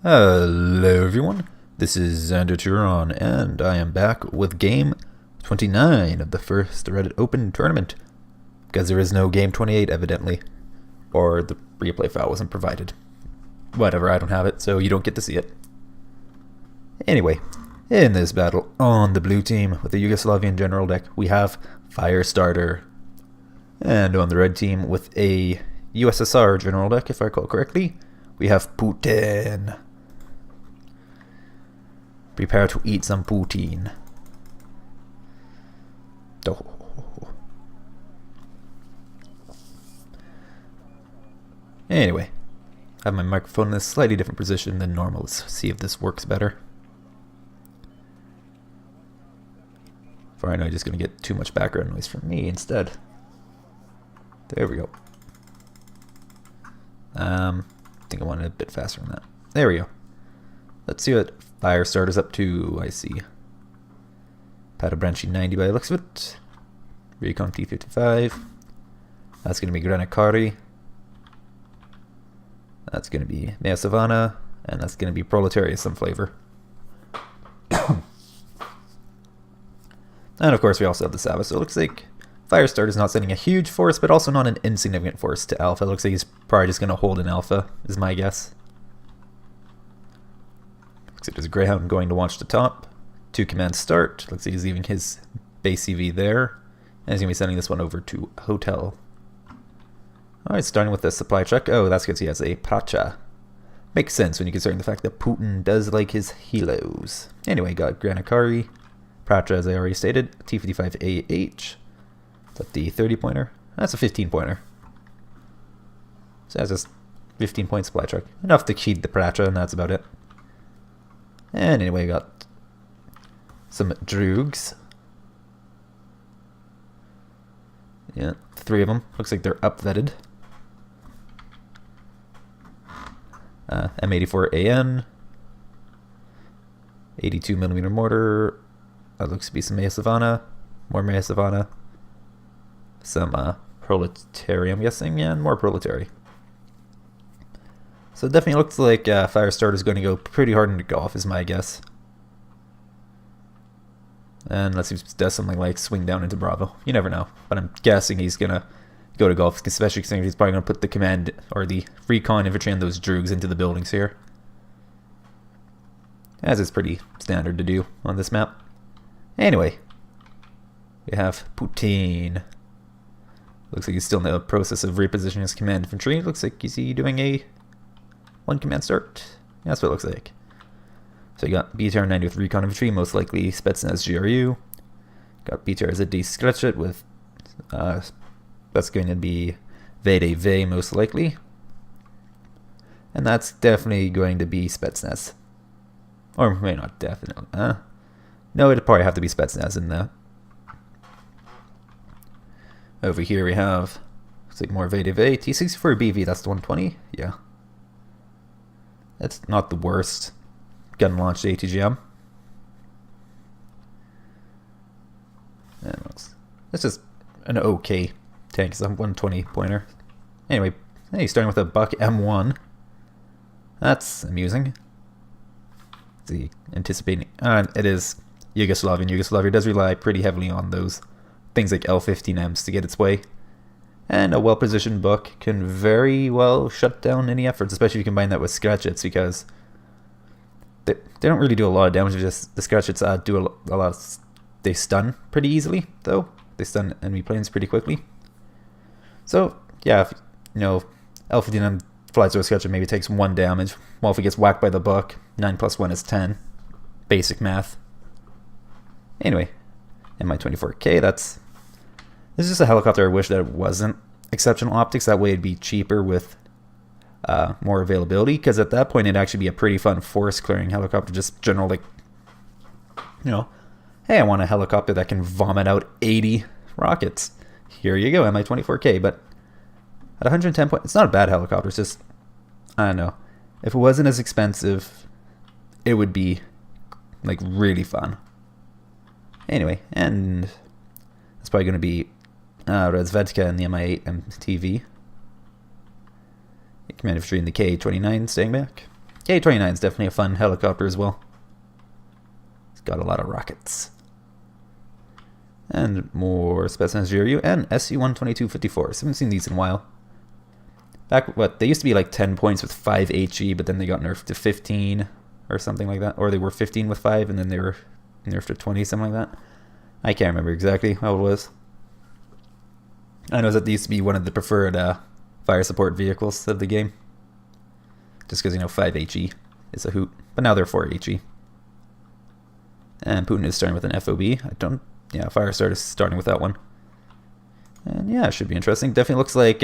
Hello everyone, this is Xander Turon, and I am back with game 29 of the first Reddit Open tournament, because there is no game 28 evidently, or the replay file wasn't provided. Whatever, I don't have it, so you don't get to see it. Anyway, in this battle on the blue team with the Yugoslavian general deck, we have Firestarter, and on the red team with a USSR general deck, if I recall correctly, we have Putin. Prepare to eat some Putin. Oh. Anyway, I have my microphone in a slightly different position than normal. Let's see if this works better. For I know I'm just going to get too much background noise from me instead. There we go. I think I wanted a bit faster than that. There we go. Let's see what Firestarter's up to. I see Pato Branchi 90 by the looks of it. Recon T55. That's going to be Granacari. That's going to be Mea Savannah. And that's going to be Proletariat some flavor. And of course we also have the Sava. So it looks like Firestarter's not sending a huge force, but also not an insignificant force to Alpha. It looks like he's probably just going to hold an Alpha, is my guess. Looks like there's a Greyhound going to launch the top. 2 commands start. Looks like he's leaving his base CV there. And he's going to be sending this one over to Hotel. Alright, starting with the supply truck. Oh, that's because he has a Pracha. Makes sense when you consider the fact that Putin does like his helos. Anyway, got Granacari. Pracha, as I already stated. T55AH. That's the 30-pointer. That's a 15-pointer. So that's just 15-point supply truck. Enough to keep the Pracha, and that's about it. And anyway, we got some Droogs. Yeah, 3 of them. Looks like they're up-vetted. M84AN. 82mm mortar. That looks to be some Mea Savannah. More Mea Savannah. Some Proletary, I'm guessing. Yeah, and more Proletary. So it definitely looks like Firestarter is going to go pretty hard into golf, is my guess. And unless he does something like swing down into Bravo. You never know. But I'm guessing he's going to go to golf, especially considering he's probably going to put the command or the recon infantry and those Droogs into the buildings here. As is pretty standard to do on this map. Anyway, we have Putin. Looks like he's still in the process of repositioning his command infantry. Looks like he's doing a 1 command start. Yeah, that's what it looks like. So you got BTR 90 with recon infantry, most likely Spetsnaz GRU. Got BTR as a D-Skretchet with, that's going to be VDV most likely. And that's definitely going to be Spetsnaz. Or maybe not definitely. No, it'd probably have to be Spetsnaz in that. Over here we have, looks like more VDV. T64BV, that's the 120. Yeah. That's not the worst gun launched ATGM. And that's just an okay tank. It's a 120 pointer. Anyway, hey, starting with a Buck M1. That's amusing. The anticipating, it is Yugoslavian. Yugoslavia does rely pretty heavily on those things like L15Ms to get its way. And a well-positioned Buck can very well shut down any efforts, especially if you combine that with Skretchets, because they don't really do a lot of damage. Just the Skretchets do a lot of, they stun pretty easily, though. They stun enemy planes pretty quickly. So, yeah, if, you know, L15M flies to a Skretchet, maybe takes 1 damage. Well, if he gets whacked by the Buck, 9 plus 1 is 10. Basic math. Anyway, Mi-24K, this is just a helicopter. I wish that it wasn't exceptional optics. That way it'd be cheaper with more availability, because at that point it'd actually be a pretty fun force clearing helicopter. Just general, like, you know, hey, I want a helicopter that can vomit out 80 rockets. Here you go, Mi-24K. But at 110 points, it's not a bad helicopter. It's just, I don't know. If it wasn't as expensive, it would be, like, really fun. Anyway, and it's probably going to be Razvedka and the Mi-8 MTV. Command infantry in the K-29 staying back. K-29 is definitely a fun helicopter as well. It's got a lot of rockets. And more Spetsnaz GRU and SU-122-54s. Haven't seen these in a while. Back, what, they used to be like 10 points with 5 HE, but then they got nerfed to 15 or something like that. Or they were 15 with 5 and then they were nerfed to 20, something like that. I can't remember exactly how it was. I know that they used to be one of the preferred fire support vehicles of the game. Just because, you know, 5 HE is a hoot. But now they're 4 HE. And Putin is starting with an FOB. Yeah, Firestarter is starting with that one. And yeah, it should be interesting. Definitely looks like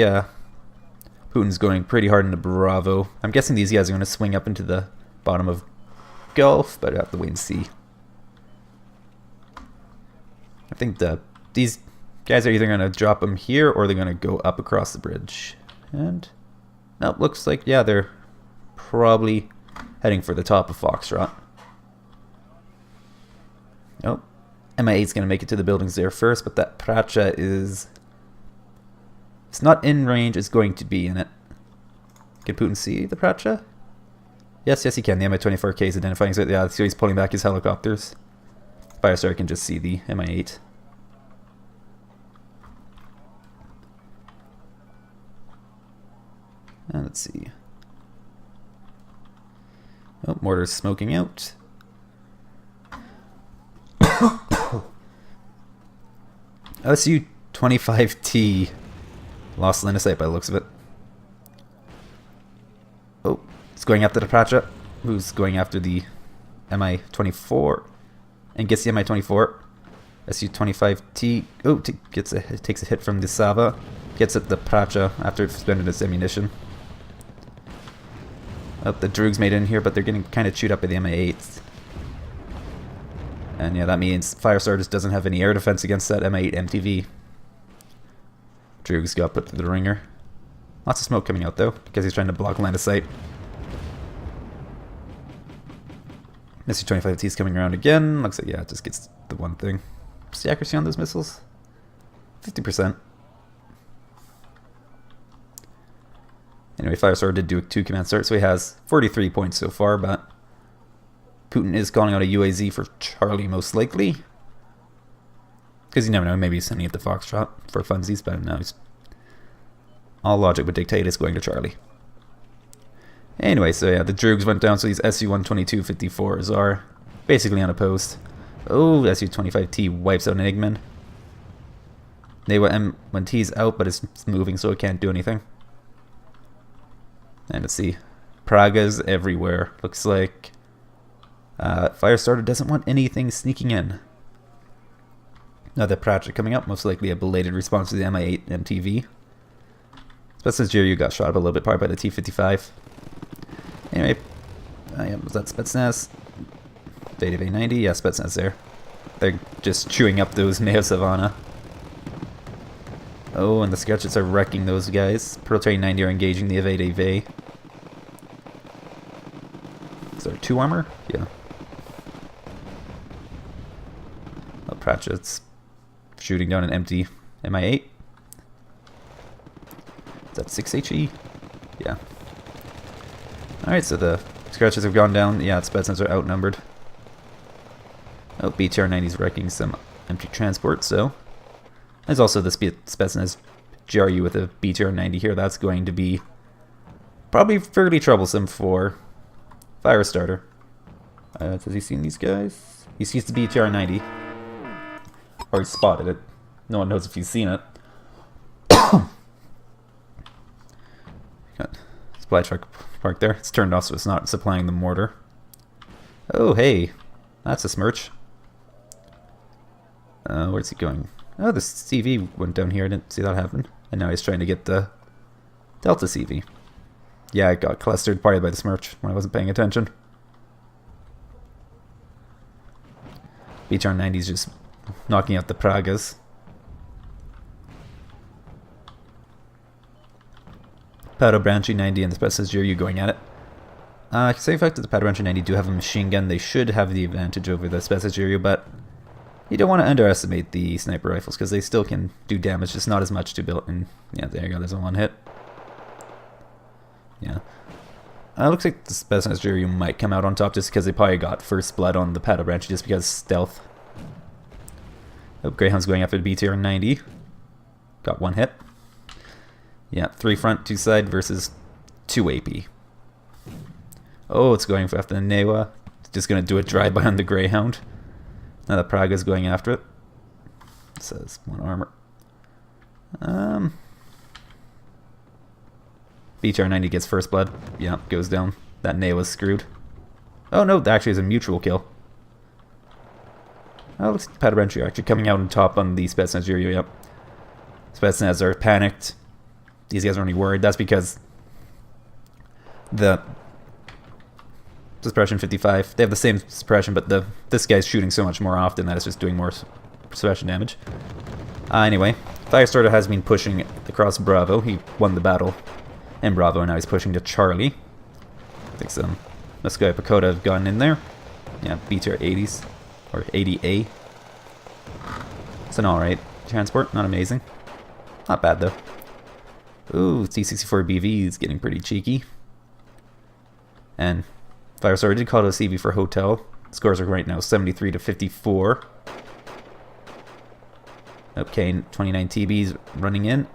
Putin's going pretty hard into Bravo. I'm guessing these guys are going to swing up into the bottom of Gulf, but I have to wait and see. I think these guys are either going to drop them here or they're going to go up across the bridge. And no, looks like, yeah, they're probably heading for the top of Foxtrot. Oh, MI8's going to make it to the buildings there first, but that Pracha is... It's not in range, it's going to be in it. Can Putin see the Pracha? Yes, he can. The Mi-24K is identifying, so yeah, so he's pulling back his helicopters. Firestarter can just see the Mi-8. And let's see. Oh, mortar's smoking out. SU-25T lost line of sight by the looks of it. Oh, it's going after the Pracha, who's going after the Mi-24, and gets the Mi-24. SU-25T, oh, takes a hit from the Sava, gets at the Pracha after spending its ammunition. Oh, the Droog's made in here, but they're getting kind of chewed up by the Mi-8s. And yeah, that means Firestarter just doesn't have any air defense against that Mi-8 MTV. Droog's got put through the ringer. Lots of smoke coming out though, because he's trying to block line of sight. SU-25T is coming around again. Looks like, yeah, it just gets the one thing. What's the accuracy on those missiles? 50%. Anyway, Firestarter did do a 2 command start, so he has 43 points so far, but Putin is calling out a UAZ for Charlie most likely. Because you never know, maybe he's sending it to Foxtrot for funsies, but no, all logic would dictate it's going to Charlie. Anyway, so yeah, the Droogs went down, so these SU-122-54s are basically unopposed. Oh, SU-25T wipes out an Eggman. M1T's out, but it's moving, so it can't do anything. And let's see, Praga's everywhere. Looks like Firestarter doesn't want anything sneaking in. Another Pracha coming up, most likely a belated response to the Mi-8 MTV. Spetsnaz GRU got shot up a little bit, probably by the T-55. Anyway, yeah, was that Spetsnaz? Beta A90, yeah, Spetsnaz there. They're just chewing up those Neo Savannah. Oh, and the Sketchets are wrecking those guys. Proletarian 90 are engaging the Evade Eve. Is there 2 armor? Yeah. Oh, Pratchett's shooting down an empty Mi-8. Is that 6 HE? Yeah. Alright, so the Scratches have gone down. Yeah, Spetsnaz are outnumbered. Oh, BTR-90's wrecking some empty transport, so... There's also the Spetsnaz GRU with a BTR-90 here. That's going to be probably fairly troublesome for Firestarter. Has he seen these guys? He sees the BTR-90. Or he spotted it. No one knows if he's seen it. Got supply truck parked there. It's turned off so it's not supplying the mortar. Oh, hey. That's a Smirch. Where's he going? Oh, the CV went down here. I didn't see that happen. And now he's trying to get the Delta CV. Yeah, I got clustered probably by the Smirch when I wasn't paying attention. BTR-90's just knocking out the Pragas. Padobranchi 90 and the Spetsnaz GRU going at it. Same fact that the Padobranchi 90 do have a machine gun. They should have the advantage over the Spetsnaz GRU, but you don't want to underestimate the sniper rifles because they still can do damage, just not as much to build. And yeah, there you go. There's a 1 hit. Yeah. Looks like the Spetsnaz Jiryu might come out on top just because they probably got first blood on the Paddle Branch just because stealth. Oh, Greyhound's going after the BTR 90. Got one hit. Yeah, 3 front, 2 side versus 2 AP. Oh, it's going after the Newa. It's just going to do a drive-by on the Greyhound. Now the Praga's going after it. It says 1 armor. BTR 90 gets first blood. Yeah, goes down. That Newa's screwed. Oh no, that actually is a mutual kill. Oh, looks like the Paddle are actually coming out on top on the Spetsnaz Jiryu. Yep. Spetsnaz are panicked. These guys are only worried. That's because the suppression 55. They have the same suppression, but this guy's shooting so much more often that it's just doing more suppression damage. Anyway, Firestarter has been pushing across Bravo. He won the battle in Bravo, and now he's pushing to Charlie. I think some Moscow Pagoda have gone in there. Yeah, BTR 80s. Or 80A. It's an alright transport, not amazing. Not bad though. Ooh, T-64BV is getting pretty cheeky. And Firestarter did call it a CV for Hotel. Scores are right now 73 to 54. Okay, 29 TBs running in.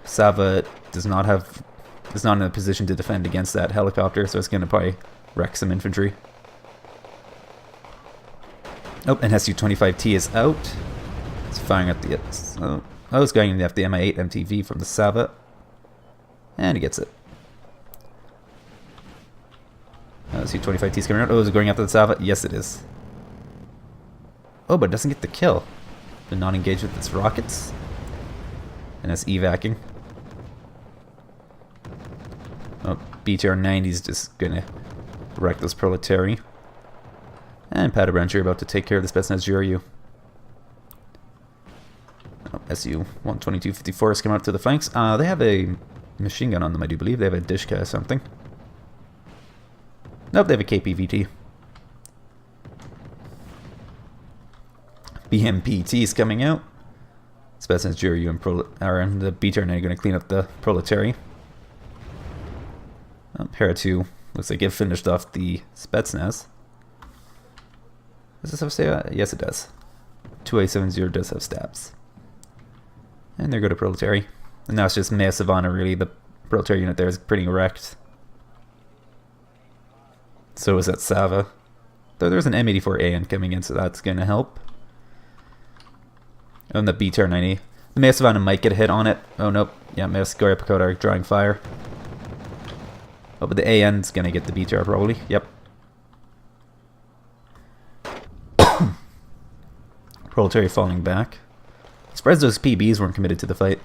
Sava is not in a position to defend against that helicopter, so it's going to probably wreck some infantry. Oh, and SU-25T is out. It's firing at the... Oh, it's going after the Mi-8 MTV from the Sava. And he gets it. SU-25T is coming out. Oh, is it going after the Sava? Yes, it is. Oh, but it doesn't get the kill. Did not engage with its rockets. And it's evacing. Oh, BTR-90 is just gonna wreck this proletary. And Paddle Branch are about to take care of the Spetsnaz Jiryu. Oh, SU-122-54 is coming out to the flanks. They have a machine gun on them, I do believe. They have a Dishka or something. Nope, they have a KPVT. BMPT is coming out. Spetsnaz Jiryu and the BTR are going to clean up the proletary. Hera 2 looks like it finished off the Spetsnaz. Does this have stab? Yes, it does. 2870 does have stabs. And there go to Proletary. And now it's just Mea Savannah, really. The Proletary unit there is pretty wrecked. So is that Sava. Though there's an M84AN coming in, so that's going to help. And the BTR-90. The Mea Savannah might get a hit on it. Oh, nope. Yeah, Mea Scoria Pagoda are drawing fire. Oh, but the AN's going to get the BTR probably. Yep. Proletary falling back. Surprised those PBs weren't committed to the fight.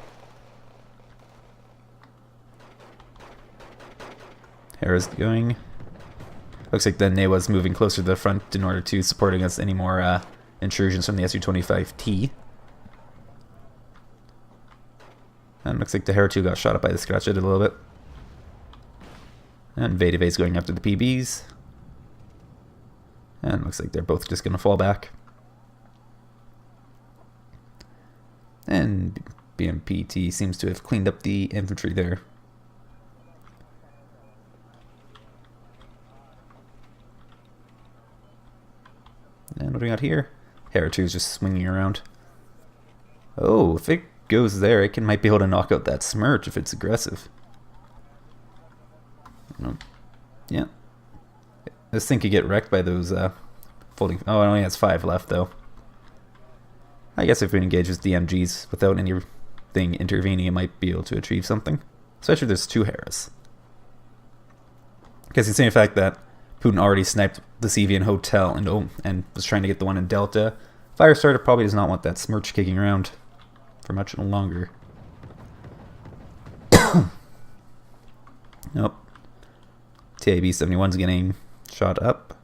Hera's going. Looks like the Newa's moving closer to the front in order to support against any more intrusions from the Su-25T. And looks like the Hera 2 got shot up by the Scratch It a little bit. And Vedeve's going after the PBs. And looks like they're both just going to fall back. And BMPT seems to have cleaned up the infantry there. And what do we got here? Hera 2 is just swinging around. Oh, if it goes there, it might be able to knock out that Smirch if it's aggressive. Yeah. This thing could get wrecked by those folding... Oh, it only has 5 left, though. I guess if we engage with DMGs without anything intervening, it might be able to achieve something. Especially if there's 2 Heras. Because considering the fact that Putin already sniped the CV in Hotel and was trying to get the one in Delta, Firestarter probably does not want that Smirch kicking around for much longer. Nope. TAB-71's getting shot up.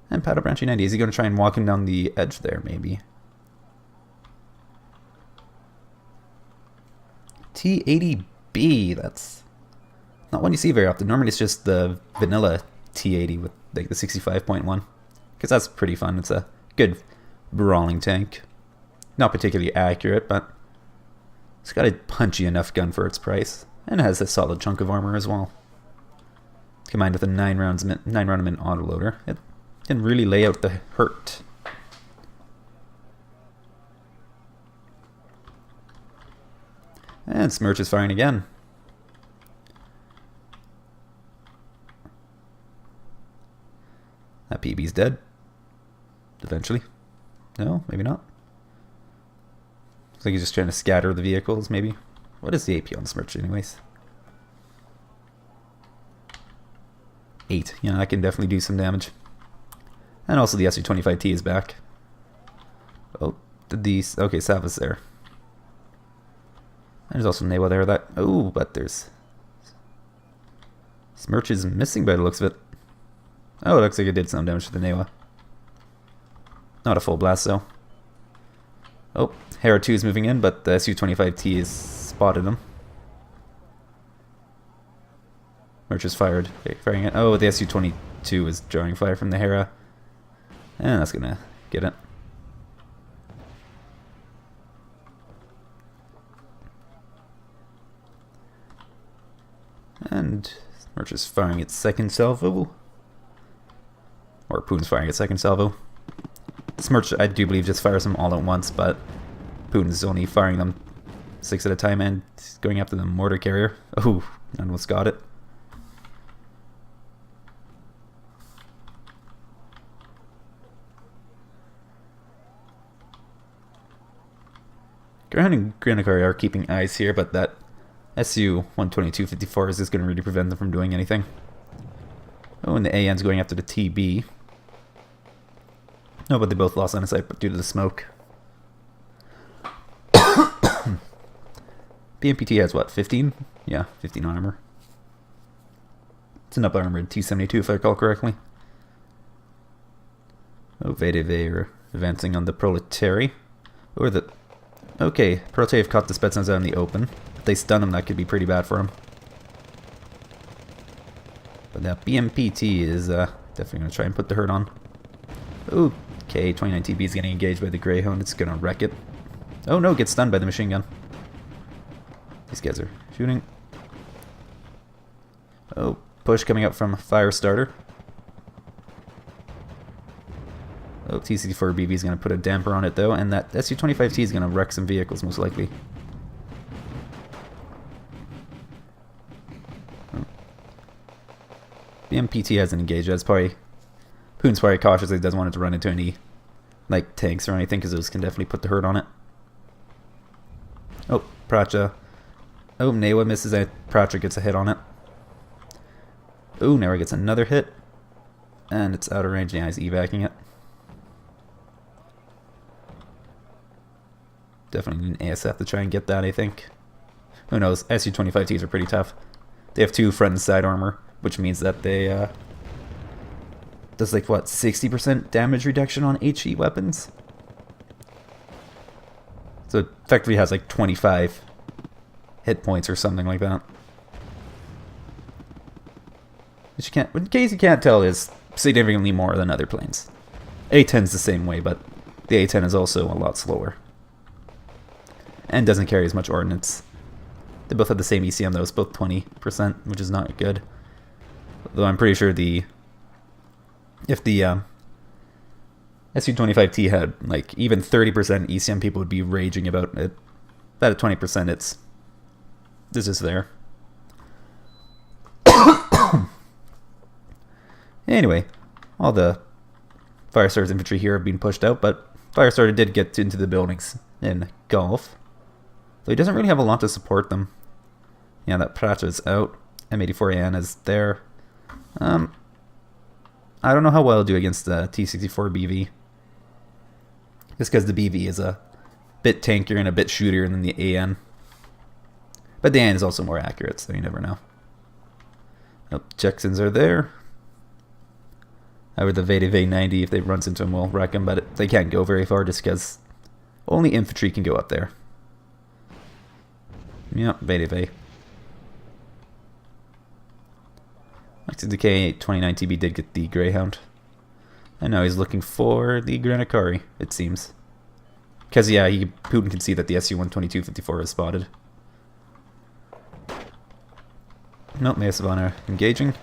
And Paddle Branch 90. Is he going to try and walk him down the edge there, maybe? T80B. That's not one you see very often. Normally it's just the vanilla T80 with like the 65.1. Because that's pretty fun. It's a good brawling tank. Not particularly accurate, but it's got a punchy enough gun for its price. And it has a solid chunk of armor as well. combined with a 9 round mint autoloader. It can really lay out the hurt. And Smirch is firing again. That PB's dead. Eventually. No, maybe not. Looks like he's just trying to scatter the vehicles, maybe. What is the AP on Smirch anyways? 8. Yeah, I can definitely do some damage. And also the SU-25T is back. Oh, okay, Sava's there. And there's also Newa there. Oh, but there's... Smirch is missing by the looks of it. Oh, it looks like it did some damage to the Newa. Not a full blast, though. Oh, Hera 2 is moving in, but the SU-25T has spotted him. Smirch is firing it. Oh, the SU-22 is drawing fire from the Hera. And that's gonna get it. And Smirch is firing its second salvo. Or Putin's firing its second salvo. Smirch, I do believe, just fires them all at once, but Putin's only firing them 6 at a time and going after the mortar carrier. Oh, almost got it. Ground and Granakari are keeping eyes here, but that SU-122-54 is just going to really prevent them from doing anything. Oh, and the AN's going after the TB. No, but they both lost line of sight due to the smoke. BMPT has what, 15? Yeah, 15 armor. It's an up-armored T-72 if I recall correctly. Oh, VDV are advancing on the Proletary. Or the... Okay, Proletary have caught the Spetsnaz out in the open. If they stun him, that could be pretty bad for him. But that BMPT is definitely going to try and put the hurt on. Okay, 29TB is getting engaged by the Greyhound. It's going to wreck it. Oh no, gets stunned by the machine gun. These guys are shooting. Oh, push coming up from Firestarter. Oh, T-64BB is going to put a damper on it though, and that SU-25T is going to wreck some vehicles most likely. The MPT hasn't engaged. That's probably... Putin's probably cautious that he doesn't want it to run into any like tanks or anything, because those can definitely put the hurt on it. Oh, Pracha. Oh, Newa misses it. Pracha gets a hit on it. Oh, Newa gets another hit. And it's out of range. Yeah, he's evacing it. Definitely need an ASF to try and get that, I think. Who knows? SU-25Ts are pretty tough. They have 2 front and side armor, which means that they does like what, 60% damage reduction on HE weapons? So it effectively has like 25 hit points or something like that. Which you can't, in case you can't tell, is significantly more than other planes. A-10's the same way, but the A-10 is also a lot slower. And doesn't carry as much ordnance. They both have the same ECM though, it's both 20%, which is not good. Though I'm pretty sure if the SU-25T had like even 30% ECM, people would be raging about it. But at 20%, it's just there. Anyway, all the Firestarter's infantry here have been pushed out, but Firestarter did get into the buildings in Gulf. So he doesn't really have a lot to support them. Yeah, that Pracha's out. M84AN is there. I don't know how well I'll do against the T-64BV. Just because the BV is a bit tankier and a bit shootier than the AN. But the AN is also more accurate, so you never know. Oh, Jacksons are there. However, the VDV 90, if they runs into him, will wreck him, but they can't go very far just because only infantry can go up there. Yep, VDV. Next to Decay, 29TB did get the Greyhound. And now he's looking for the Granakari, it seems. Because, yeah, Putin can see that the SU-122-54 is spotted. Nope, Mesa Savannah engaging.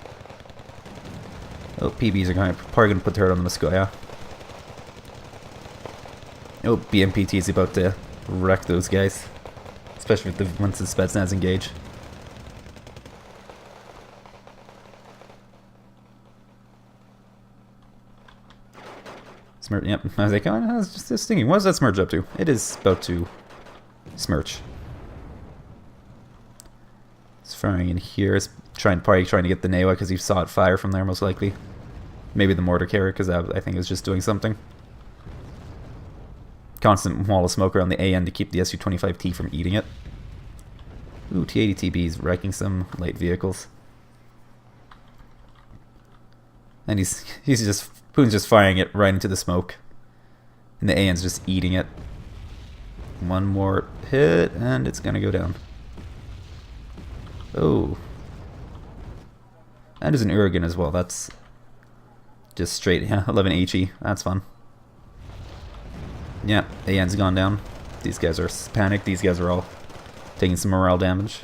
Oh, PBs are probably going to put the hurt on the Moscow. Oh, BMPT is about to wreck those guys. Especially once the Spetsnaz engage. Smirch, yep. I was like, oh, I was just thinking, what is that Smirch up to? It is about to Smirch. It's firing in here. It's probably trying to get the Newa because he saw it fire from there, most likely. Maybe the mortar carrier, because I think it was just doing something. Constant wall of smoke around the AN to keep the Su-25T from eating it. Ooh, T-80TB is wrecking some light vehicles. And Putin's just firing it right into the smoke. And the AN's just eating it. One more hit, and it's gonna go down. Oh. That is an Uragan as well. That's just straight, yeah, 11 HE. That's fun. Yeah, AN's gone down. These guys are panicked. These guys are all taking some morale damage.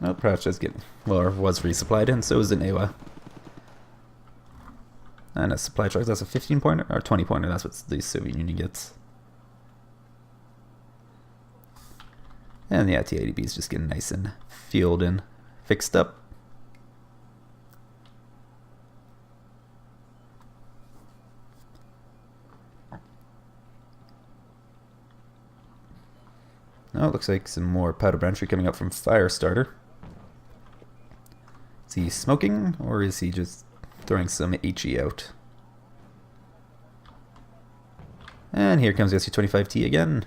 Oh, perhaps just getting, well, or was resupplied, and so is the Newa. And a supply truck, that's a 15-pointer, or 20-pointer, that's what the Soviet Union gets. And yeah, T-80B is just getting nice and fueled and fixed up. Oh, it looks like some more powder entry coming up from Firestarter. Is he smoking, or is he just throwing some HE out? And here comes the Su-25T again.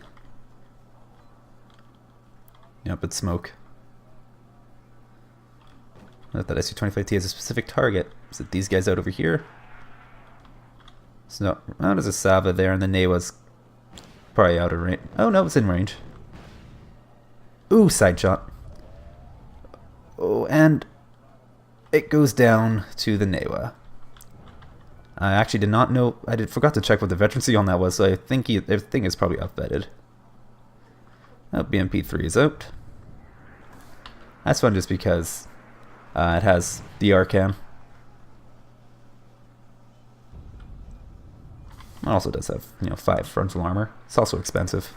Yep, it's smoke. Note that Su-25T has a specific target. Is it these guys out over here? So, oh, there's a Sava there, and the Newa's probably out of range. Oh no, it's in range. Ooh, side shot. Oh, and it goes down to the Newa. I actually did not know. Forgot to check what the veterancy on that was, so I think everything is probably upvetted. Oh, BMP3 is out. That's fun just because it has the Arcam. It also does have, 5 frontal armor. It's also expensive.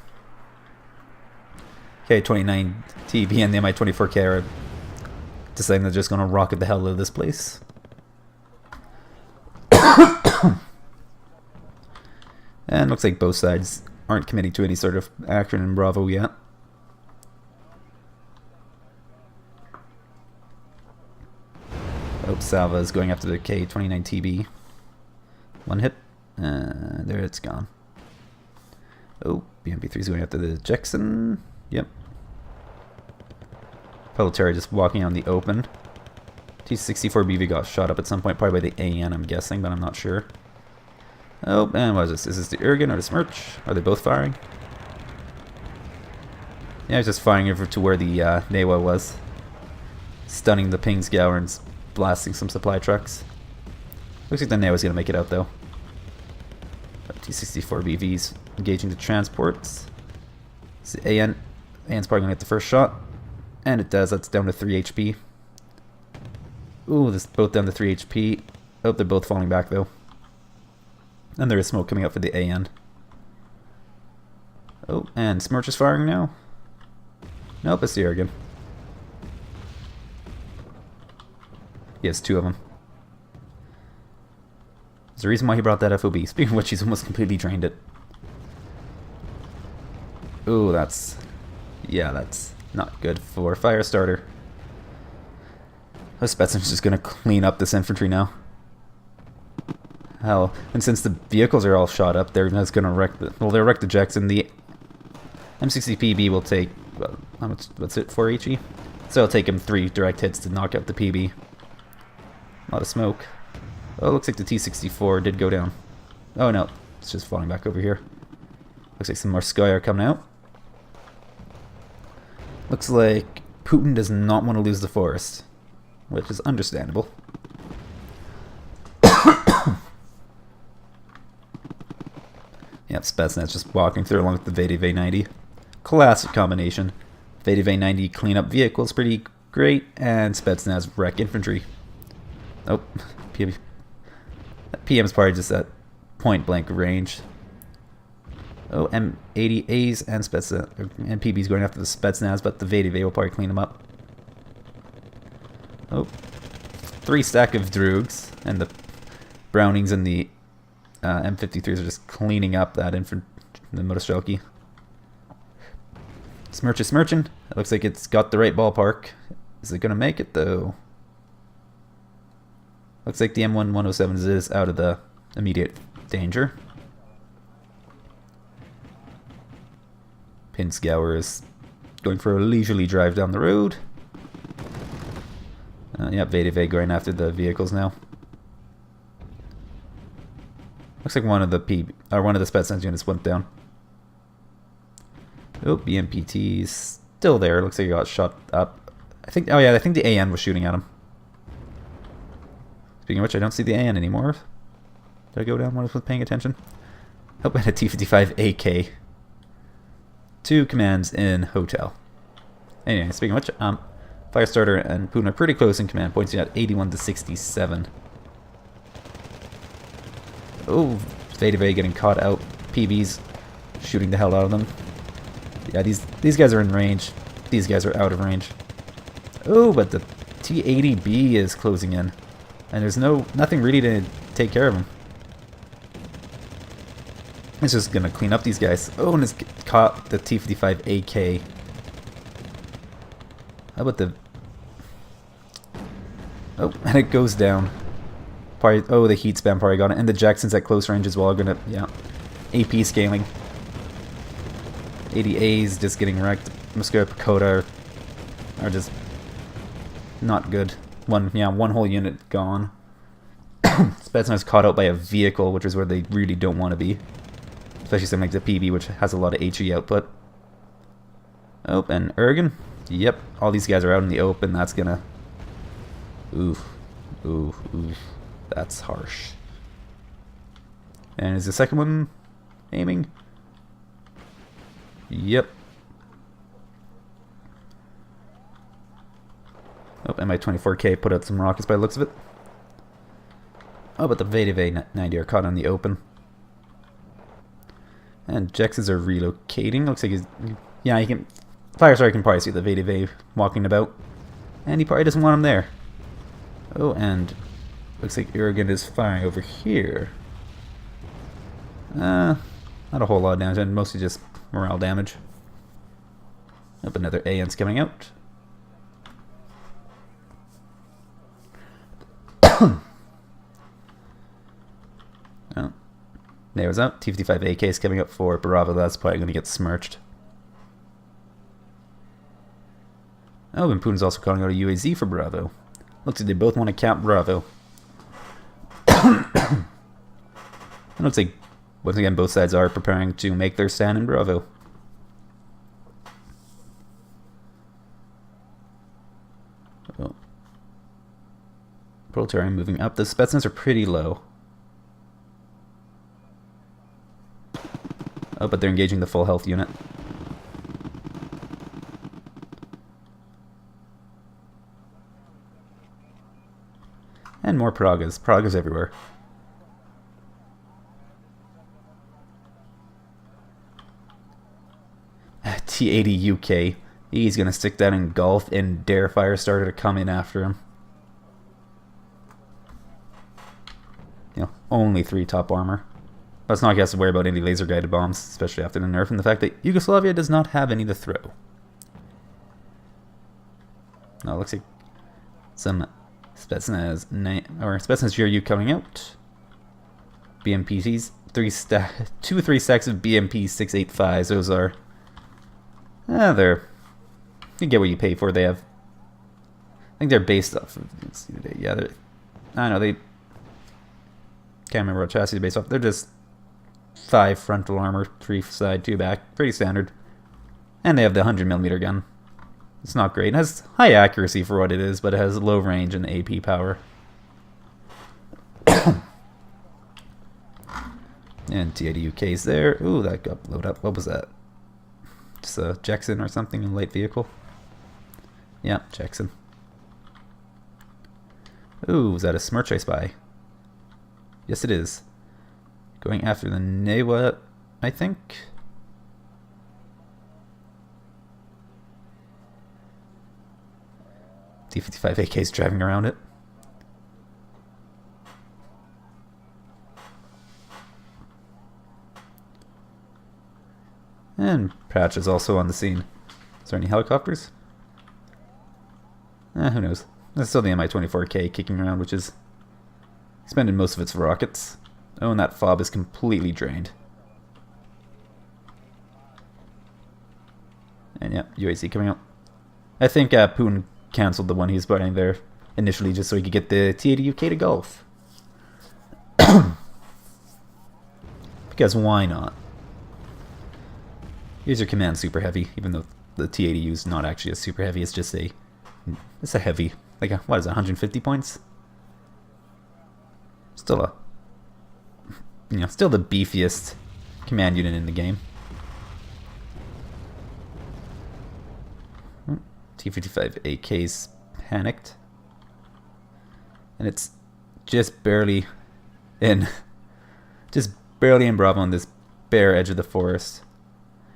K-29 TB and the Mi-24K are deciding they're just going to rocket the hell out of this place. And looks like both sides aren't committing to any sort of action in Bravo yet. Oh, Salva is going after the K-29 TB. One hit, and there it's gone. Oh, BMP3 is going after the Jackson. Yep. Pelletary just walking on the open. T-64BV got shot up at some point, probably by the AN, I'm guessing, but I'm not sure. Oh, and what is this? Is this the Uragan or the Smirch? Are they both firing? Yeah, he's just firing over to where the Newa was. Stunning the Pingsgauer and blasting some supply trucks. Looks like the Newa's going to make it out, though. T-64BV's engaging the transports. It's the AN. AN's probably going to get the first shot. And it does. That's down to 3 HP. Ooh, this both down to 3 HP. Oh, they're both falling back, though. And there is smoke coming up for the AN. Oh, and Smirch is firing now. Nope, it's the Uragan. He has 2 of them. There's a reason why he brought that FOB. Speaking of which, he's almost completely drained it. Ooh, that's... yeah, that's not good for Firestarter. Spetsnaz just going to clean up this infantry now. Hell, and since the vehicles are all shot up, they're just going to wreck the... well, they'll wreck the Jackson. The M60PB will take... well, how much... what's it, 4 HE? So it'll take him 3 direct hits to knock out the PB. A lot of smoke. Oh, looks like the T-64 did go down. Oh no, it's just falling back over here. Looks like some more Sky are coming out. Looks like Putin does not want to lose the forest, which is understandable. Yep, Spetsnaz just walking through along with the VDV 90. Classic combination. VDV 90 clean up vehicles pretty great, and Spetsnaz wreck infantry. Oh, PM's probably just at point blank range. Oh, M80As and Spetsnaz and PB's going after the Spetsnaz, but the VDV will probably clean them up. Oh, 3 stack of Droogs, and the Brownings and the M53s are just cleaning up that the Motostrelki. Smirch is smirching. It looks like it's got the right ballpark. Is it going to make it, though? Looks like the M1-107 is out of the immediate danger. Pinsgauer is going for a leisurely drive down the road. Yep, VDV going after the vehicles now. Looks like one of the Spetsnaz units went down. Oh, BMPT's still there. Looks like he got shot up. I think the AN was shooting at him. Speaking of which, I don't see the AN anymore. Did I go down when I was paying attention? Hope I had a T-55 AK. 2 commands in hotel. Anyway, speaking of which, Firestarter and Putin are pretty close in command, points at 81 to 67. Oh, VDV getting caught out. PB's shooting the hell out of them. Yeah, these guys are in range. These guys are out of range. Oh, but the T-80B is closing in, and there's nothing really to take care of him. It's just gonna clean up these guys. Oh, and it's caught the T-55 AK. How about the... Oh, and it goes down. Probably, oh, the heat spam probably got it. And the Jacksons at close range as well are gonna, yeah. AP scaling. 80As just getting wrecked. Musco Pagoda are just not good. One whole unit gone. Spetsnaz caught out by a vehicle, which is where they really don't want to be. Especially something like the PB, which has a lot of HE output. Oh, and Ergen. Yep, all these guys are out in the open. That's gonna... Oof. Oof. Oof. That's harsh. And is the second one aiming? Yep. Oh, and my 24K put out some rockets by the looks of it. Oh, but the VDV 90 are caught in the open. And Jexes are relocating. Looks like he's... Yeah, he can... Firestarter can probably see the VDV walking about. And he probably doesn't want him there. Oh, and... Looks like Uragan is firing over here. Not a whole lot of damage, and mostly just morale damage. Yep, another AN's coming out. Oh. There was out. T-55 AK is coming up for Bravo. That's probably going to get smirched. Oh, and Putin's also calling out a UAZ for Bravo. Looks like they both want to cap Bravo. It looks like, once again, both sides are preparing to make their stand in Bravo. Oh. Proletarian moving up. The Spetsnaz are pretty low. Oh, but they're engaging the full health unit. And more Pragas. Pragas everywhere. T-80 UK. He's going to stick that in Gulf and dare Firestarter to come in after him. You know, only 3 top armor. Let's not have to worry about any laser guided bombs, especially after the nerf and the fact that Yugoslavia does not have any to throw. No, it looks like some Spetsnaz GRU coming out. BMPs, 2 or 3 stacks of BMP 685s. Those are, they're, you get what you pay for. They have, I think they're based off of, let's see, yeah, they're, I don't know, they can't remember what chassis they're based off. They're just 5 frontal armor, 3 side, 2 back, pretty standard. And they have the 100mm gun. It's not great. It has high accuracy for what it is, but it has low range and AP power. And T80UK's there. Ooh, that got blown up. What was that? Just a Jackson or something in light vehicle? Yeah, Jackson. Ooh, is that a Smirch I spy? Yes, it is. Going after the Newa, I think. T55 AK's driving around it. And Patch is also on the scene. Is there any helicopters? Who knows. There's still the Mi-24K kicking around, which is spending most of its rockets. Oh, and that fob is completely drained. And yeah, UAC coming out. I think Putin cancelled the one he was buying there initially just so he could get the T80UK to golf. Because why not? Here's your command super heavy, even though the T80U is not actually a super heavy, it's just a heavy. Like, what is it, 150 points? Still a, still the beefiest command unit in the game. T55 AK's panicked. And it's just barely in Bravo on this bare edge of the forest.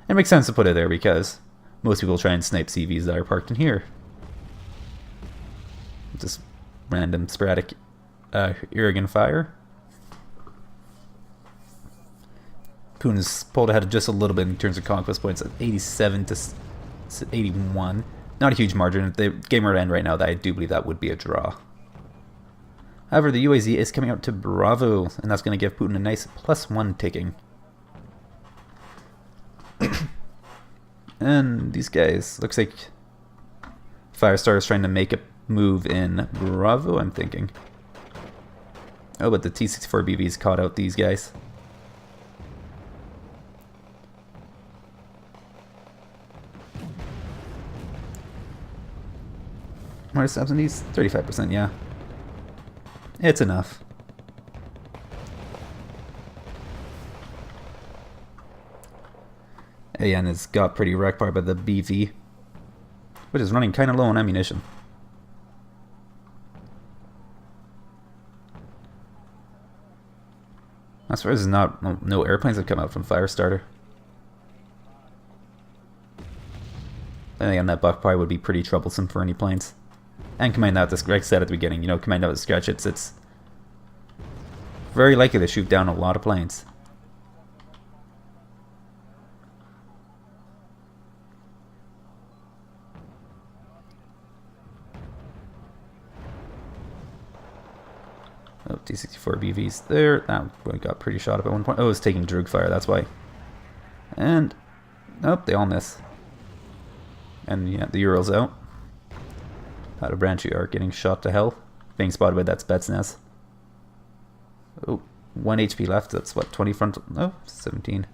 It makes sense to put it there because most people try and snipe CVs that are parked in here. Just random sporadic irrigant fire. Putin's pulled ahead just a little bit in terms of conquest points at 87 to 81. Not a huge margin. If the game were to end right now, I do believe that would be a draw. However, the UAZ is coming out to Bravo, and that's going to give Putin a nice +1 ticking. And these guys, looks like Firestarter is trying to make a move in Bravo, I'm thinking. Oh, but the T-64BV's caught out these guys. What are subs in these? 35%, yeah. It's enough. AN has got pretty wrecked by the BV, which is running kind of low on ammunition. As far as no airplanes have come out from Firestarter. And again, that buck probably would be pretty troublesome for any planes. And command out this, like I said at the beginning, command out the stretch, it's very likely to shoot down a lot of planes. Oh, T-64BV's there. That one got pretty shot up at one point. Oh, it's taking droog fire, that's why. And, nope, they all miss. And yeah, the Ural's out. Out of Branch, you are getting shot to hell. Being spotted by that Spetsnaz. Oh, 1 HP left. That's what, 20 frontal? No, 17.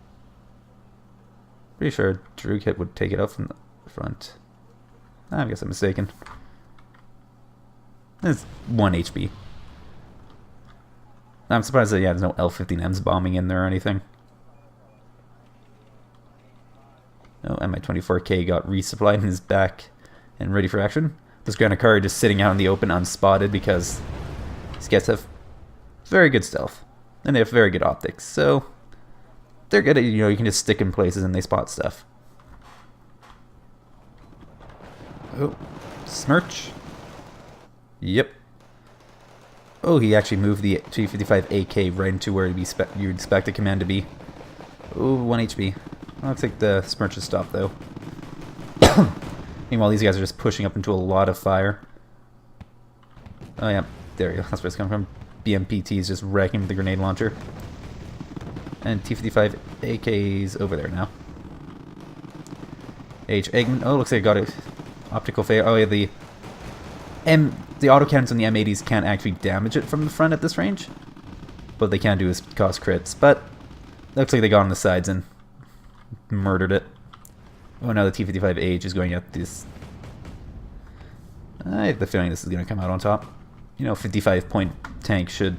Pretty sure a droog hit would take it out from the front. I guess I'm mistaken. It's 1 HP. I'm surprised that, yeah, there's no L-15Ms bombing in there or anything. Oh, Mi-24K got resupplied and is back and ready for action. This Granacari just sitting out in the open unspotted because these guys have very good stealth. And they have very good optics, so they're good at, you can just stick in places and they spot stuff. Oh, Smirch. Yep. Oh, he actually moved the T-55 AK right into where you'd expect the command to be. Oh, 1 HP. Looks like the Smirch is stopped, though. Meanwhile, these guys are just pushing up into a lot of fire. Oh, yeah. There you go. That's where it's coming from. BMPT is just wrecking with the grenade launcher. And T-55 AK's over there now. H. Eggman. Oh, looks like I got it. Optical fail. Oh, yeah, the autocannons on the M80s can't actually damage it from the front at this range. What they can do is cause crits. But looks like they got on the sides and murdered it. Oh, now the T-55H is going at this. I have the feeling this is going to come out on top. 55-point tank should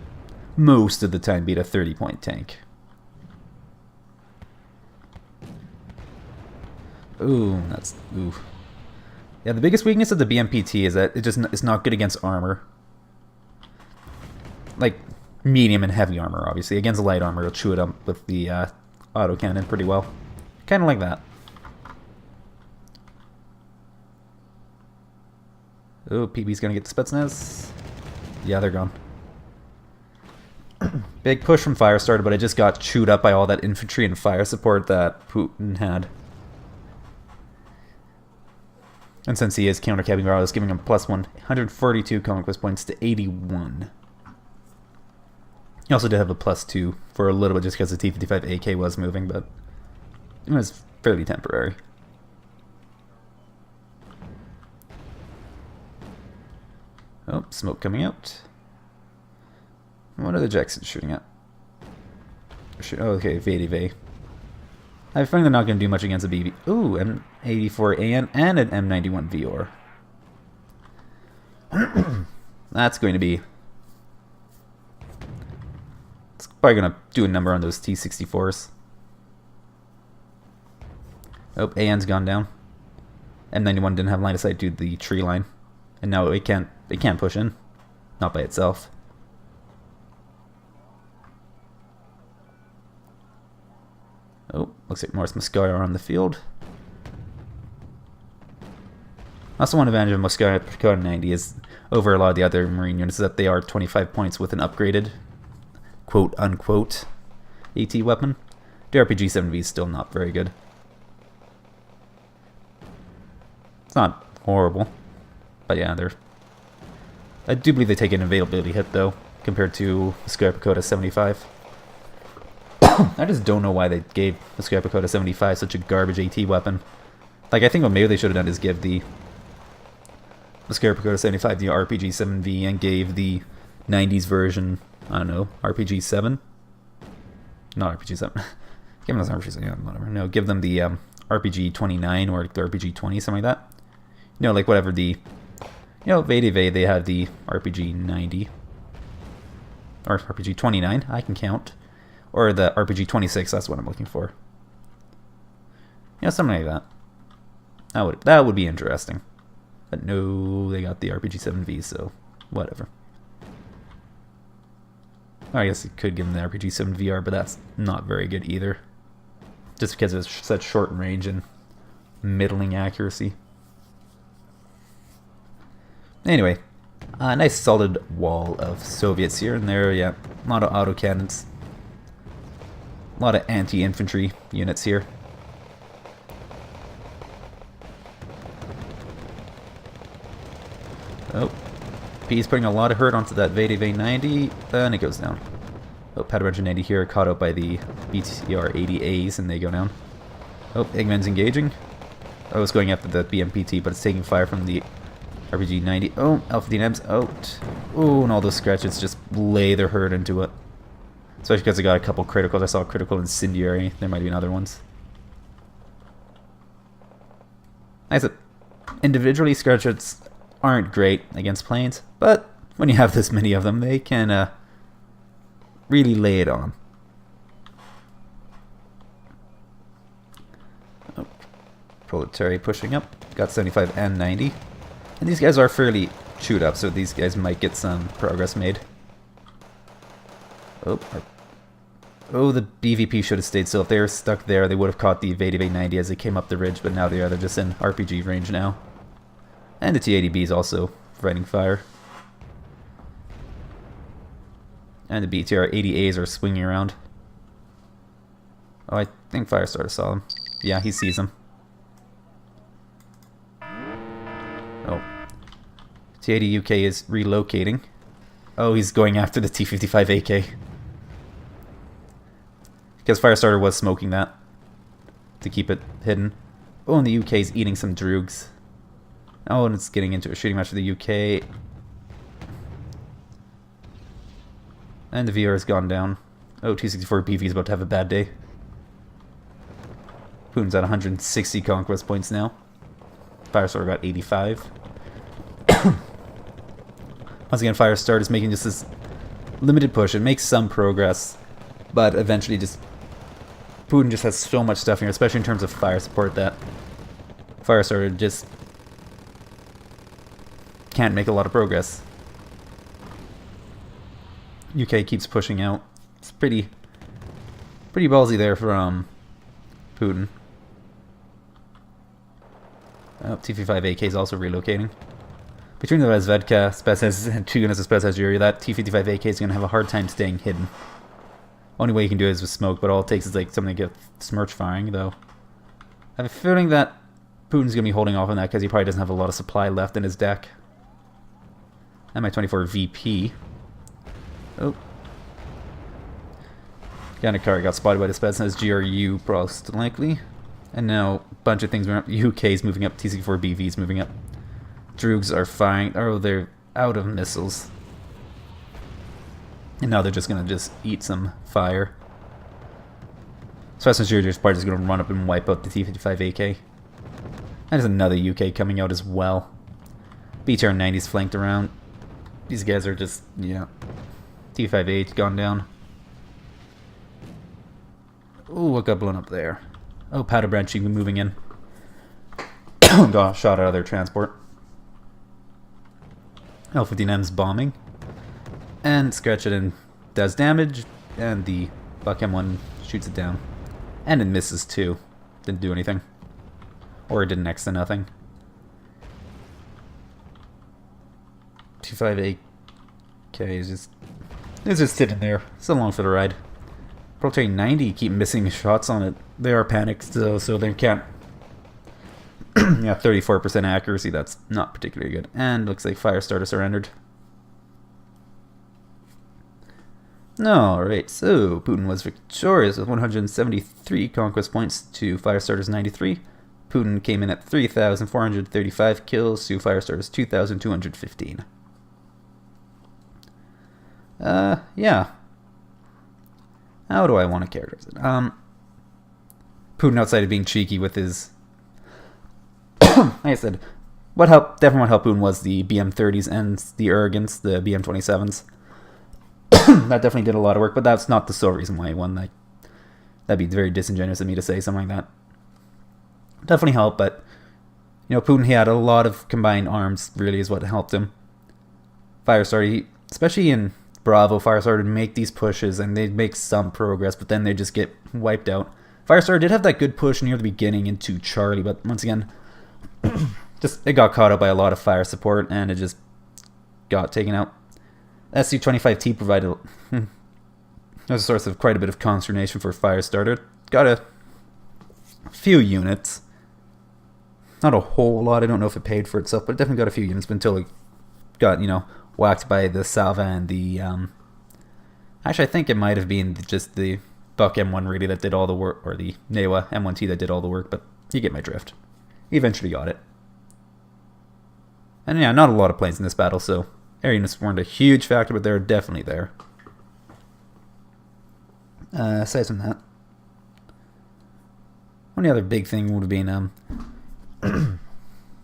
most of the time beat a 30-point tank. Ooh, that's... Ooh. Yeah, the biggest weakness of the BMPT is that it's not good against armor. Like, medium and heavy armor, obviously. Against light armor, it'll chew it up with the autocannon pretty well. Kind of like that. Oh, PB's gonna get the Spetsnaz. Yeah, they're gone. Big push from Firestarter, but I just got chewed up by all that infantry and fire support that Putin had. And since he is counter-capping Garl, it's giving him plus 142 conquest points to 81. He also did have a plus 2 for a little bit just because the T-55 AK was moving, but it was fairly temporary. Oh, smoke coming out. What are the Jacksons shooting at? Oh, okay, VADV. I have a feeling they're not going to do much against a BB. Ooh, an 84AN and an M91 VR. That's going to be... It's probably going to do a number on those T-64s. Oh, AN's gone down. M91 didn't have line of sight due to the tree line. And now it can't push in. Not by itself. Oh, looks like Morris Muscar are on the field. Also, one advantage of Muscar Dakota 90 is over a lot of the other Marine units is that they are 25 points with an upgraded, quote-unquote, AT weapon. The RPG-7V is still not very good. It's not horrible, but yeah, they're... I do believe they take an availability hit, though, compared to Muscar Dakota 75. I just don't know why they gave the Muscar Dakota 75 such a garbage AT weapon. Like, I think what maybe they should have done is give the Muscar Dakota 75 the RPG-7V and gave the 90s version, I don't know, RPG-7? Not RPG-7. Give them the RPG-7, yeah, whatever. No, give them the RPG-29 or the RPG-20, something like that. You know, like whatever the... You know, VADV, they have the RPG-90. Or RPG-29, I can count. Or the RPG-26, that's what I'm looking for. You know, something like that. That would be interesting. But no, they got the RPG-7V, so whatever. I guess it could give them the RPG-7VR, but that's not very good either. Just because it's such short range and middling accuracy. Anyway, a nice solid wall of Soviets here and there, yeah. A lot of autocannons. A lot of anti-infantry units here. Oh, P's putting a lot of hurt onto that VADV 90, and it goes down. Oh, Powder Engine 90 here, caught out by the BTR 80As, and they go down. Oh, Eggman's engaging. Oh, it's going after the BMPT, but it's taking fire from the RPG 90. Oh, Alpha DNM's out. Oh, and all those scratches just lay their hurt into it. Especially because I got a couple criticals. I saw a critical incendiary. There might be other ones. Like I said, individually, scratches aren't great against planes, but when you have this many of them, they can really lay it on. Oh, Proletary pushing up. Got 75 and 90. And these guys are fairly chewed up, so these guys might get some progress made. Oh, the BVP should have stayed still. If they were stuck there, they would have caught the VADV 90 as they came up the ridge, but now they're just in RPG range now. And the T-80B is also fighting fire. And the BTR 80As are swinging around. Oh, I think Firestarter saw him. Yeah, he sees him. Oh. T-80 UK is relocating. Oh, he's going after the T-55 AK. Because Firestarter was smoking that to keep it hidden. Oh, and the UK is eating some droogs. Oh, and it's getting into a shooting match for the UK. And the VR has gone down. Oh, 264 BV is about to have a bad day. Putin's at 160 conquest points now. Firestarter got 85. Once again, Firestarter is making just this limited push. It makes some progress, but eventually just... Putin just has so much stuff here, especially in terms of fire support, that Firestarter just can't make a lot of progress. UK keeps pushing out. It's pretty ballsy there from Putin. Oh, T-55AK is also relocating. Between the Razvedka, Spetsnaz, and 2 units of Spetsnaz Yuri, that T-55AK is going to have a hard time staying hidden. Only way you can do it is with smoke, but all it takes is like something to get smirch firing, though. I have a feeling that Putin's going to be holding off on that because he probably doesn't have a lot of supply left in his deck. Mi-24 VP. Oh. Yannikar got spotted by the Spetsnaz GRU, most likely. And now a bunch of things moving up. UK's moving up, TC4 BV's moving up. Droogs are firing. Oh, they're out of missiles. And now they're just going to just eat some fire. Spetsnaz GRU's part is going to run up and wipe out the T-55AK. And there's another UK coming out as well. BTR-90's flanked around. These guys are just, yeah. T-58 gone down. Ooh, what got blown up there? Oh, powder branch moving in. Got shot out of their transport. L-15M's bombing. And Scratch It and does damage. And the Buck M1 shoots it down. And it misses too. Didn't do anything. Or it did next to nothing. T-58K is just sitting there. It's along for the ride. Protein 90 keep missing shots on it. They are panicked though, so they can't. Yeah, 34% accuracy. That's not particularly good. And looks like Firestarter surrendered. Alright, so Putin was victorious with 173 conquest points to Firestarter's 93. Putin came in at 3,435 kills to Firestarter's 2,215. Yeah. How do I want to characterize it? Putin, outside of being cheeky with his... like I said, definitely what helped Putin was the BM-30s and the Urgans, the BM-27s. That definitely did a lot of work, but that's not the sole reason why he won. That'd be very disingenuous of me to say something like that. Definitely helped, but you know, Putin, he had a lot of combined arms, really is what helped him. Firestarter, especially in Bravo, Firestarter would make these pushes and they'd make some progress, but then they just get wiped out. Firestarter did have that good push near the beginning into Charlie, but once again, just it got caught up by a lot of fire support and it just got taken out. SU-25T provided was a source of quite a bit of consternation for Firestarter. Got a few units. Not a whole lot. I don't know if it paid for itself, but it definitely got a few units until it got, you know, whacked by the Salva and the... Actually, I think it might have been just the Buck M1 really that did all the work, or the Newa M1T that did all the work, but you get my drift. He eventually got it. And yeah, not a lot of planes in this battle, so air units weren't a huge factor, but they're definitely there. Aside from that, only other big thing would have been,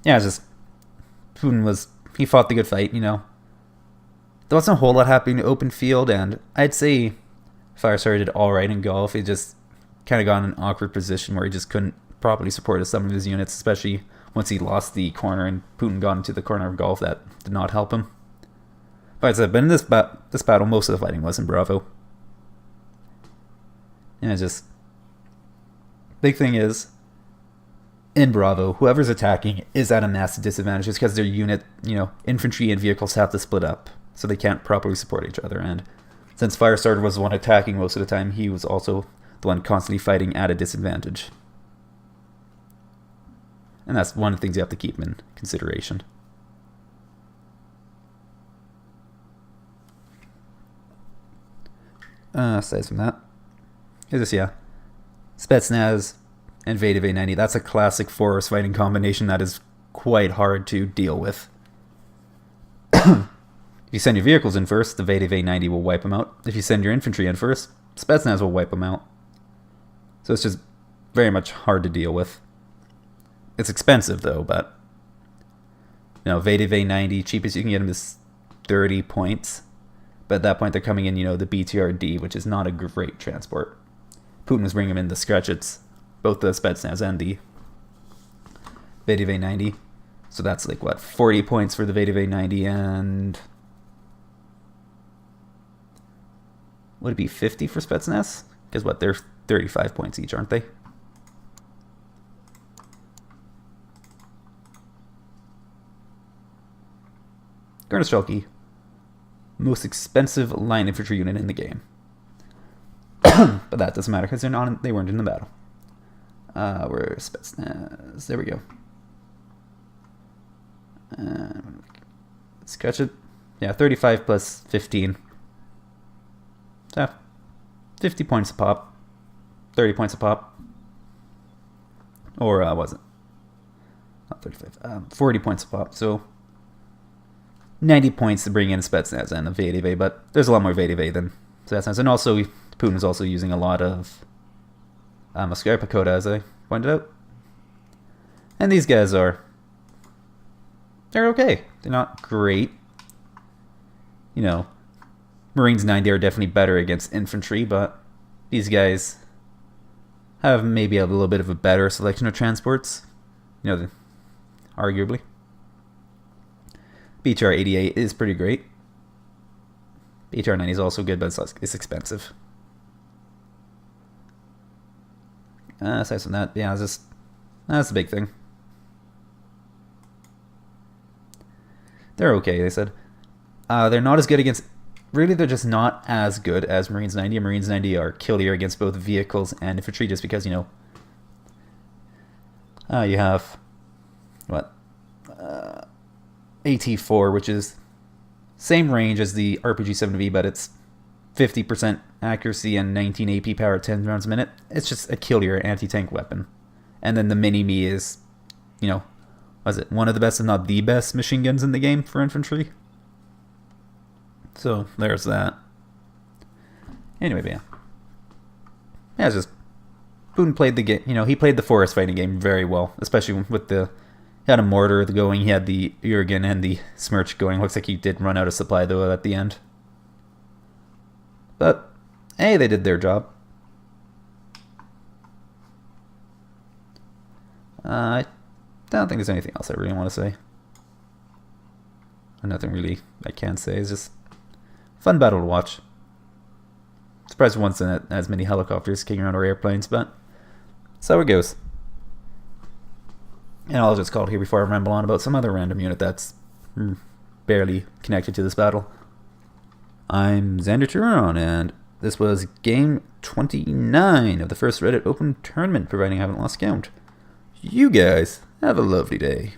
yeah, it's just Putin he fought the good fight, you know. There wasn't a whole lot happening in the open field, and I'd say Firestarter did alright in golf. He just kind of got in an awkward position where he just couldn't properly support some of his units, especially once he lost the corner and Putin got into the corner of golf. That did not help him. But in this battle, most of the fighting was in Bravo. And it's just... big thing is, in Bravo, whoever's attacking is at a massive disadvantage just because their unit, you know, infantry and vehicles have to split up, so they can't properly support each other. And since Firestarter was the one attacking most of the time, he was also the one constantly fighting at a disadvantage. And that's one of the things you have to keep in consideration. Aside from that, is this, yeah, Spetsnaz and VDV-90. That's a classic forest fighting combination that is quite hard to deal with. If you send your vehicles in first, the VDV-90 will wipe them out. If you send your infantry in first, Spetsnaz will wipe them out. So it's just very much hard to deal with. It's expensive though, but you know, VDV-90, cheapest you can get them is 30 points. But at that point they're coming in, you know, the BTRD, which is not a great transport. Putin was bringing them in the Scratchets, both the Spetsnaz and the VDV 90. So that's like what, 40 points for the VDV 90 and would it be 50 for Spetsnaz? Because what, they're 35 points each, aren't they? Garnastrelki, most expensive line infantry unit in the game. But that doesn't matter because they weren't in the battle. We're Spetsnaz. There we go. Let's catch it. Yeah, 35 plus 15. So, 50 points a pop. 30 points a pop. Or was it? Not 35. 40 points a pop. So 90 points to bring in Spetsnaz and a VDV, but there's a lot more VDV than Spetsnaz. And also, Putin is also using a lot of Musketeer Pagoda, as I pointed out. And these guys they're okay. They're not great. You know, Marines 90 are definitely better against infantry, but these guys have maybe a little bit of a better selection of transports. You know, arguably. BTR 88 is pretty great. BTR 90 is also good, but it's expensive. Aside from that, yeah, that's the big thing. They're okay, they said. They're not as good against... Really, they're just not as good as Marines 90. Marines 90 are killier against both vehicles and infantry just because, you know... you have... What? AT4, which is same range as the RPG-7V, but it's 50% accuracy and 19 AP power at 10 rounds a minute. It's just a killier anti-tank weapon. And then the Mini-Me is, you know... Was it one of the best, if not the best, machine guns in the game for infantry? So there's that. Anyway, but yeah. Yeah, it's just Putin played the game. You know, he played the forest fighting game very well, especially with the. He had a mortar going. He had the Urigan and the Smirch going. Looks like he did run out of supply though at the end. But hey, they did their job. I don't think there's anything else I really want to say. Nothing really I can say. It's just fun battle to watch. Surprised once in as many helicopters kicking around or airplanes, but that's how it goes. And I'll just call it here before I ramble on about some other random unit that's barely connected to this battle. I'm Xander Turon, and this was game 29 of the first Reddit Open Tournament, providing I haven't lost count. You guys have a lovely day.